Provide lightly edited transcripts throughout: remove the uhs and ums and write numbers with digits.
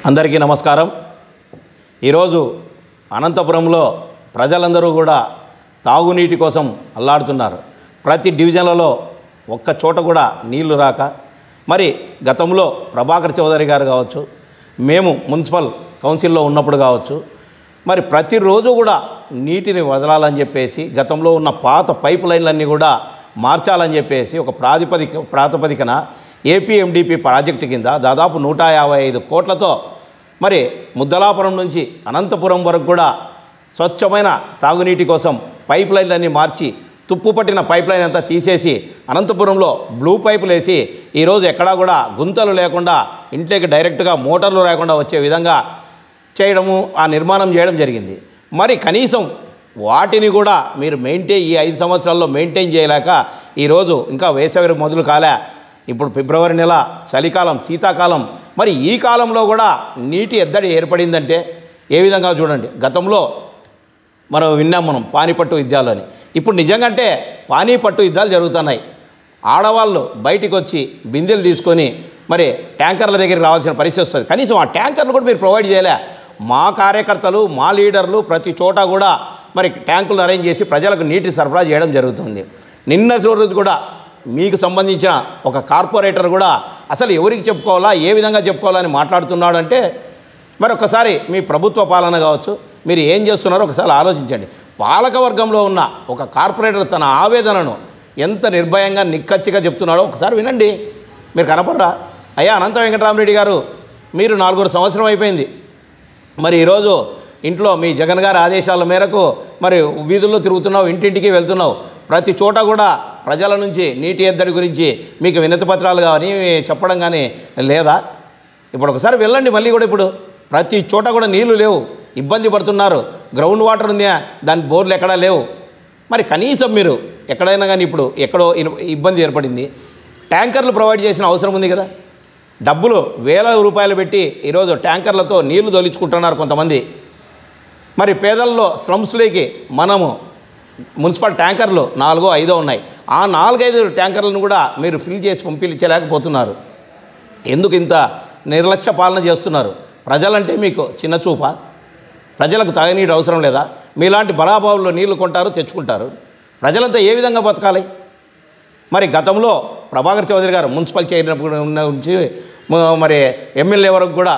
అందరికీ నమస్కారం। ఈరోజు అనంతపురంలో ప్రజలందరూ కూడా తాగునీటి కోసం అల్లాడుతున్నారు। ప్రతి డివిజన్లలో ఒక్క చోట కూడా నీళ్లు రాక మరి గతంలో ప్రభాకర్ చౌదరి గారు కావచ్చు, మేము మున్సిపల్ కౌన్సిల్లో ఉన్నప్పుడు కావచ్చు, మరి ప్రతిరోజు కూడా నీటిని వదలాలని చెప్పేసి గతంలో ఉన్న పాత పైప్ లైన్లన్నీ కూడా మార్చాలని చెప్పేసి ఒక ప్రాతిపదికన ఏపీఎండిపి ప్రాజెక్టు కింద దాదాపు 155 కోట్లతో మరి ముద్దలాపురం నుంచి అనంతపురం వరకు కూడా స్వచ్ఛమైన తాగునీటి కోసం పైప్ లైన్లన్నీ మార్చి తుప్పు పట్టిన పైప్ లైన్ అంతా తీసేసి అనంతపురంలో బ్లూ పైపులు వేసి ఈరోజు ఎక్కడా కూడా గుంతలు లేకుండా ఇంట్లోకి డైరెక్ట్గా మోటార్లు లేకుండా వచ్చే విధంగా చేయడము, ఆ నిర్మాణం చేయడం జరిగింది। మరి కనీసం వాటిని కూడా మీరు ఈ 5 సంవత్సరాల్లో మెయింటైన్ చేయలేక ఈరోజు ఇంకా వేసవి మొదలు కాలే, ఇప్పుడు ఫిబ్రవరి నెల చలికాలం, శీతాకాలం, మరి ఈ కాలంలో కూడా నీటి ఎద్దడి ఏర్పడిందంటే ఏ విధంగా చూడండి। గతంలో మనం పానీపట్టు యుద్ధాలు అని, ఇప్పుడు నిజంగానే పానీపట్టు యుద్ధాలు జరుగుతున్నాయి। ఆడవాళ్ళు బయటికి వచ్చి బిందెలు తీసుకొని మరి ట్యాంకర్ల దగ్గరికి రావాల్సిన పరిస్థితి వస్తుంది। కనీసం ఆ ట్యాంకర్లు కూడా మీరు ప్రొవైడ్ చేయలే। మా కార్యకర్తలు, మా లీడర్లు ప్రతి చోట కూడా మరి ట్యాంకులు అరేంజ్ చేసి ప్రజలకు నీటిని సరఫరా చేయడం జరుగుతుంది। నిన్న రోజు కూడా మీకు సంబంధించిన ఒక కార్పొరేటర్ కూడా అసలు ఎవరికి చెప్పుకోవాలా, ఏ విధంగా చెప్పుకోవాలని మాట్లాడుతున్నాడు అంటే, మరి ఒకసారి మీ ప్రభుత్వ పాలన కావచ్చు, మీరు ఏం చేస్తున్నారో ఒకసారి ఆలోచించండి। పాలకవర్గంలో ఉన్న ఒక కార్పొరేటర్ తన ఆవేదనను ఎంత నిర్భయంగా నిక్కచ్చిగా చెప్తున్నాడో ఒకసారి వినండి। మీరు కనపడరా? అయ్యా అనంత వెంకటరామరెడ్డి గారు, మీరు 4 సంవత్సరం అయిపోయింది, మరి ఈరోజు ఇంట్లో మీ జగన్ గారి ఆదేశాల మేరకు మరి వీధుల్లో తిరుగుతున్నావు, ఇంటింటికి వెళ్తున్నావు, ప్రతి చోట కూడా ప్రజల నుంచి నీటి ఎద్దడి గురించి మీకు వినతి పత్రాలు కానీ చెప్పడం కానీ లేదా? ఇప్పుడు ఒకసారి వెళ్ళండి మళ్ళీ కూడా, ఇప్పుడు ప్రతి చోట కూడా నీళ్లు లేవు, ఇబ్బంది పడుతున్నారు, గ్రౌండ్ వాటర్ ఉందా, దాని బోర్లు ఎక్కడా లేవు। మరి కనీసం మీరు ఎక్కడైనా కానీ ఇప్పుడు ఎక్కడో ఇబ్బంది ఏర్పడింది, ట్యాంకర్లు ప్రొవైడ్ చేసిన అవసరం ఉంది కదా। డబ్బులు వేల రూపాయలు పెట్టి ఈరోజు ట్యాంకర్లతో నీళ్లు తొలిచుకుంటున్నారు కొంతమంది। మరి పేదల్లో స్లమ్స్లోకి మనము మున్సిపల్ ట్యాంకర్లు 4-5 ఉన్నాయి, ఆ 4-5 ట్యాంకర్లను కూడా మీరు ఫిల్ చేసి పంపించలేకపోతున్నారు। ఎందుకు ఇంత నిర్లక్ష్య పాలన చేస్తున్నారు? ప్రజలంటే మీకు చిన్న చూపా? ప్రజలకు తాగునీరు అవసరం లేదా? మీలాంటి బలాబావుల్లో నీళ్లు కొంటారు, తెచ్చుకుంటారు, ప్రజలంతా ఏ విధంగా బతకాలి? మరి గతంలో ప్రభాకర్ చౌదరి గారు మున్సిపల్ చైర్మన్ నుంచి మరి ఎమ్మెల్యే వరకు కూడా,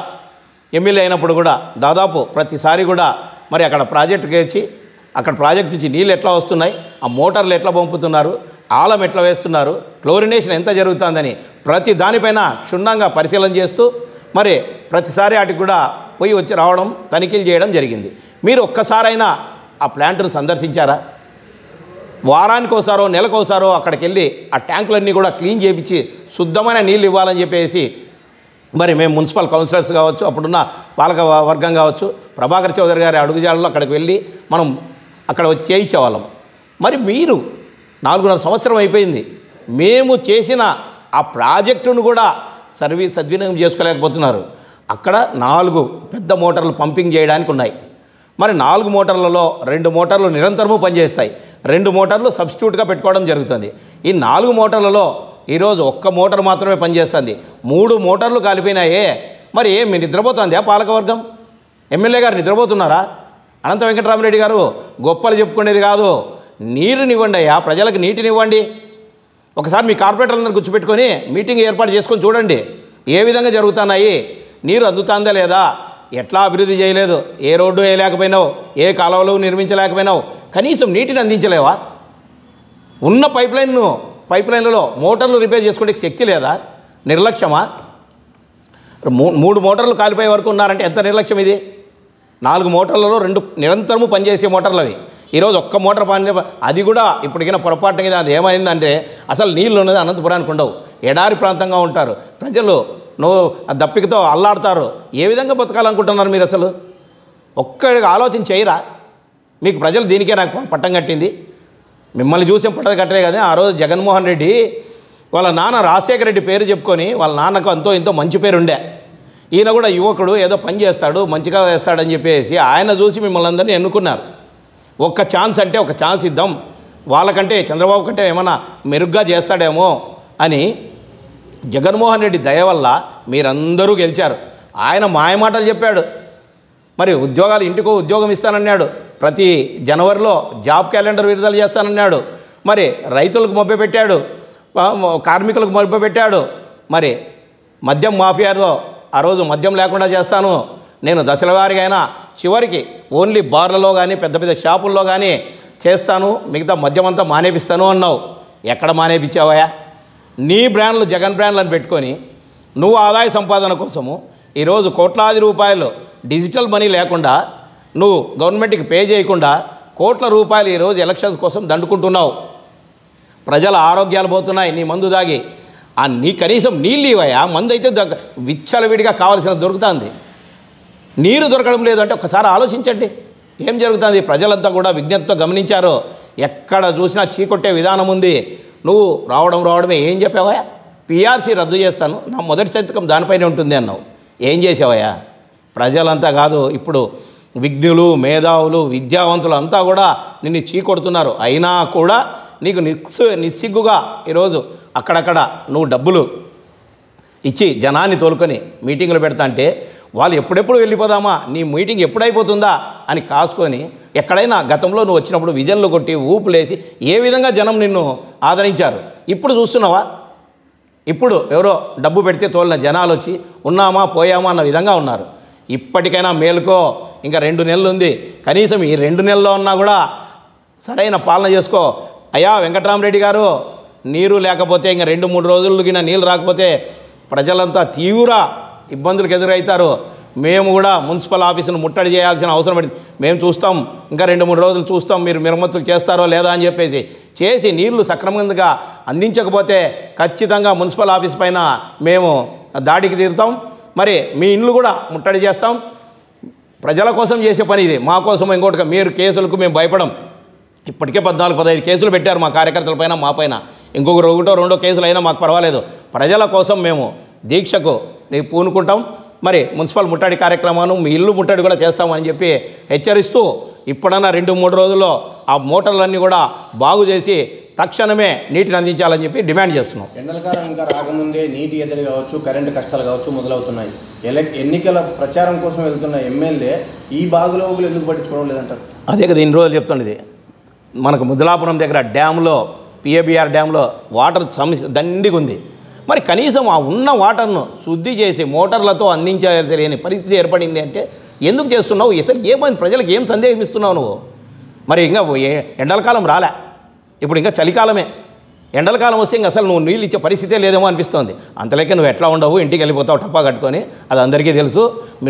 ఎమ్మెల్యే అయినప్పుడు కూడా దాదాపు ప్రతిసారి కూడా మరి అక్కడ ప్రాజెక్టుకి వచ్చి అక్కడ ప్రాజెక్టు నుంచి నీళ్ళు ఎట్లా వస్తున్నాయి, ఆ మోటార్లు ఎట్లా పంపుతున్నారు, ఆలం ఎట్లా వేస్తున్నారు, క్లోరినేషన్ ఎంత జరుగుతుందని ప్రతి దానిపైన క్షుణ్ణంగా పరిశీలన చేస్తూ మరి ప్రతిసారి వాటికి కూడా పోయి వచ్చి రావడం, తనిఖీలు చేయడం జరిగింది। మీరు ఒక్కసారైనా ఆ ప్లాంట్ను సందర్శించారా? వారానికి ఒకసారో నెలకోసారో అక్కడికి వెళ్ళి ఆ ట్యాంకులన్నీ కూడా క్లీన్ చేయించి శుద్ధమైన నీళ్ళు ఇవ్వాలని చెప్పేసి మరి మేము మున్సిపల్ కౌన్సిలర్స్ కావచ్చు, అప్పుడున్న పాలక వర్గం కావచ్చు, ప్రభాకర్ చౌదరి గారి అడుగుజాడలో అక్కడికి వెళ్ళి మనం అక్కడ చేయించేవాళ్ళం। మరి మీరు 4.5 సంవత్సరం అయిపోయింది, మేము చేసిన ఆ ప్రాజెక్టును కూడా సద్వినియోగం చేసుకోలేకపోతున్నారు। అక్కడ 4 పెద్ద మోటార్లు పంపింగ్ చేయడానికి ఉన్నాయి, మరి 4 మోటార్లలో 2 మోటార్లు నిరంతరము పనిచేస్తాయి, 2 మోటార్లు సబ్స్టిట్యూట్గా పెట్టుకోవడం జరుగుతుంది। ఈ 4 మోటార్లలో ఈరోజు 1 మోటార్ మాత్రమే పనిచేస్తుంది, 3 మోటార్లు కాలిపోయినాయే। మరి ఏమి నిద్రపోతుంది ఆ పాలకవర్గం? ఎమ్మెల్యే గారు నిద్రపోతున్నారా? అనంత వెంకటరామరెడ్డి గారు గొప్పలు చెప్పుకునేది కాదు, నీరునివ్వండి అయ్యా, ప్రజలకు నీటినివ్వండి। ఒకసారి మీ కార్పొరేటర్లందరూ కూర్చోపెట్టుకొని మీటింగ్ ఏర్పాటు చేసుకొని చూడండి ఏ విధంగా జరుగుతున్నాయి, నీరు అందుతుందా లేదా, ఎట్లా అభివృద్ధి చేయలేదు, ఏ రోడ్డు వేయలేకపోయినావు, ఏ కాలువలు నిర్మించలేకపోయినావు, కనీసం నీటిని అందించలేవా? ఉన్న పైప్ లైన్లలో మోటార్లు రిపేర్ చేసుకునే శక్తి లేదా? నిర్లక్ష్యమా? 3 మోటార్లు కాలిపోయే వరకు ఉన్నారంటే ఎంత నిర్లక్ష్యం ఇది? 4 మోటార్లలో 2 నిరంతరము పనిచేసే మోటార్లు అవి, ఈరోజు 1 మోటార్ పని, అది కూడా ఇప్పటికైనా పొరపాటు కదా, అది ఏమైందంటే అసలు నీళ్ళు ఉన్నది అనంతపురానికి ఉండవు, ఎడారి ప్రాంతంగా ఉంటారు ప్రజలు, దప్పికతో అల్లాడతారు, ఏ విధంగా బతకాలనుకుంటున్నారు మీరు? అసలు ఒక్కడికి ఆలోచన చేయరా? మీకు ప్రజలు దీనికే నాకు పట్టం కట్టింది, మిమ్మల్ని చూసే పట్టం కట్టలే కదా। ఆ రోజు జగన్మోహన్ రెడ్డి వాళ్ళ నాన్న రాజశేఖర రెడ్డి పేరు చెప్పుకొని వాళ్ళ నాన్నకు అంతో ఇంతో మంచి పేరు ఉండే, ఈయన కూడా యువకుడు ఏదో పని చేస్తాడు, మంచిగా చేస్తాడని చెప్పేసి ఆయన చూసి మిమ్మల్ని అందరినీ ఎన్నుకున్నారు। ఒక్క ఛాన్స్ అంటే ఒక ఛాన్స్ ఇద్దాం, వాళ్ళకంటే చంద్రబాబు కంటే ఏమైనా మెరుగ్గా చేస్తాడేమో అని జగన్మోహన్ రెడ్డి దయ వల్ల మీరందరూ గెలిచారు। ఆయన మాయమాటలు చెప్పాడు. మరి ఉద్యోగాలు ఇంటికో ఉద్యోగం ఇస్తానన్నాడు. ప్రతి జనవరిలో జాబ్ క్యాలెండర్ విడుదల చేస్తానన్నాడు. మరి రైతులకు మభ్యపెట్టాడు, కార్మికులకు మభ్యపెట్టాడు. మరి మద్యం మాఫియాలో ఆ రోజు మద్యం లేకుండా చేస్తాను, నేను దశల వారీగా అయినా చివరికి ఓన్లీ బార్లలో కానీ పెద్ద పెద్ద షాపుల్లో కానీ చేస్తాను, మిగతా మద్యం అంతా మానేపిస్తాను అన్నావు. ఎక్కడ మానేపించావా? నీ బ్రాండ్లు జగన్ బ్రాండ్లను పెట్టుకొని నువ్వు ఆదాయ సంపాదన కోసము ఈరోజు కోట్లాది రూపాయలు డిజిటల్ మనీ లేకుండా నువ్వు గవర్నమెంట్కి పే చేయకుండా కోట్ల రూపాయలు ఈరోజు ఎలక్షన్స్ కోసం దండుకుంటున్నావు. ప్రజల ఆరోగ్యాలు పోతున్నాయి నీ మందు దాగి. నీ కనీసం నీళ్ళు ఇవ్వయా? మందు అయితే విచ్చలవిడిగా కావాల్సిన దొరుకుతుంది, నీరు దొరకడం లేదంటే ఒకసారి ఆలోచించండి ఏం జరుగుతుంది. ప్రజలంతా కూడా విజ్ఞతతో గమనించారు. ఎక్కడ చూసినా చీకొట్టే విధానం ఉంది. నువ్వు రావడమే ఏం చెప్పావా? పిఆర్సీ రద్దు చేస్తాను, నా మొదటి సంతకం దానిపైనే ఉంటుంది అన్నావు. ఏం చేసావయ్యా? ప్రజలంతా కాదు, ఇప్పుడు విజ్ఞులు, మేధావులు, విద్యావంతులు అంతా కూడా నిన్ను చీకొడుతున్నారు. అయినా కూడా నీకు నిస్సిగ్గుగా ఈరోజు అక్కడక్కడ నువ్వు డబ్బులు ఇచ్చి జనాన్ని తోలుకొని మీటింగులు పెడతా అంటే వాళ్ళు ఎప్పుడెప్పుడు వెళ్ళిపోదామా, నీ మీటింగ్ ఎప్పుడైపోతుందా అని కాసుకొని ఎక్కడైనా గతంలో నువ్వు వచ్చినప్పుడు విజన్లు కొట్టి ఊపులేసి ఏ విధంగా జనం నిన్ను ఆదరించారు. ఇప్పుడు చూస్తున్నావా? ఇప్పుడు ఎవరో డబ్బు పెడితే తోలిన జనాలు వచ్చి ఉన్నామా పోయామా అన్న విధంగా ఉన్నారు. ఇప్పటికైనా మేలుకో, ఇంకా 2 నెలలు ఉంది. కనీసం ఈ 2 నెలల్లో ఉన్నా కూడా సరైన పాలన చేసుకో. అయ్యా వెంకటరామరెడ్డి గారు, నీరు లేకపోతే ఇంకా 2-3 రోజులు గిన నీళ్ళు రాకపోతే ప్రజలంతా తీవ్ర ఇబ్బందులకు ఎదురవుతారు. మేము కూడా మున్సిపల్ ఆఫీసును ముట్టడి చేయాల్సిన అవసరం పడింది. మేము చూస్తాం, ఇంకా 2-3 రోజులు చూస్తాం మీరు మరమ్మతులు చేస్తారో లేదా అని చెప్పేసి చేసి నీళ్లు సక్రమంగా అందించకపోతే ఖచ్చితంగా మున్సిపల్ ఆఫీస్ పైన మేము దాడికి తీరుతాం. మరి మీ ఇండ్లు కూడా ముట్టడి చేస్తాం. ప్రజల కోసం చేసే పని ఇది, మా కోసం ఇంకోటిగా. మీరు కేసులకు మేము భయపడం. ఇప్పటికే 14-15 కేసులు పెట్టారు మా కార్యకర్తల పైన, మా పైన. ఇంకొక 1-2 కేసులు అయినా మాకు పర్వాలేదు. ప్రజల కోసం మేము దీక్షకు పూనుకుంటాం. మరి మున్సిపల్ ముట్టడి కార్యక్రమాన్ని మీ ఇల్లు ముట్టడి కూడా చేస్తామని చెప్పి హెచ్చరిస్తూ ఇప్పుడన్నా 2-3 రోజుల్లో ఆ మోటార్లన్నీ కూడా బాగు చేసి తక్షణమే నీటిని అందించాలని చెప్పి డిమాండ్ చేస్తున్నాం. ఎండలకాలం ఇంకా రాకముందే నీటి ఎద్దడి కావచ్చు, కరెంటు కష్టాలు కావచ్చు మొదలవుతున్నాయి. ఎన్నికల ప్రచారం కోసం వెళ్తున్న ఎమ్మెల్యే ఈ బాగులోగులు ఎందుకు పట్టించుకోవడం లేదంటారు? అదే కదా ఇన్ని రోజులు చెప్తుండేది. మనకు ముద్దులాపురం దగ్గర డ్యాంలో, పిఏబిఆర్ డ్యాంలో వాటర్ సమస్య దండిగా ఉంది. మరి కనీసం ఆ ఉన్న వాటర్ను శుద్ధి చేసి మోటార్లతో అందించలేని పరిస్థితి ఏర్పడింది అంటే ఎందుకు చేస్తున్నావు? అసలు ఏమైంది? ప్రజలకు ఏం సందేహం ఇస్తున్నావు నువ్వు? మరి ఇంకా ఎండలకాలం రాలే, ఇప్పుడు ఇంకా చలికాలమే. ఎండలకాలం వస్తే ఇంకా అసలు నువ్వు నీళ్ళు ఇచ్చే పరిస్థితే లేదేమో అనిపిస్తుంది. అంతలేకే నువ్వు ఎట్లా ఉండవు, ఇంటికి వెళ్ళిపోతావు టప్పా కట్టుకొని. అది అందరికీ తెలుసు.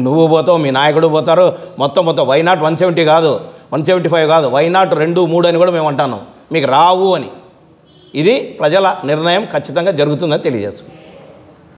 నువ్వు పోతావు, మీ నాయకుడు పోతారు. మొత్తం వైనాట్ 170 కాదు, 175 కాదు, వైనాట్ 2, 3 అని కూడా మేము అంటున్నాం. మీకు రావు అని. ఇది ప్రజల నిర్ణయం ఖచ్చితంగా జరుగుతుందని తెలియజేస్తుంది.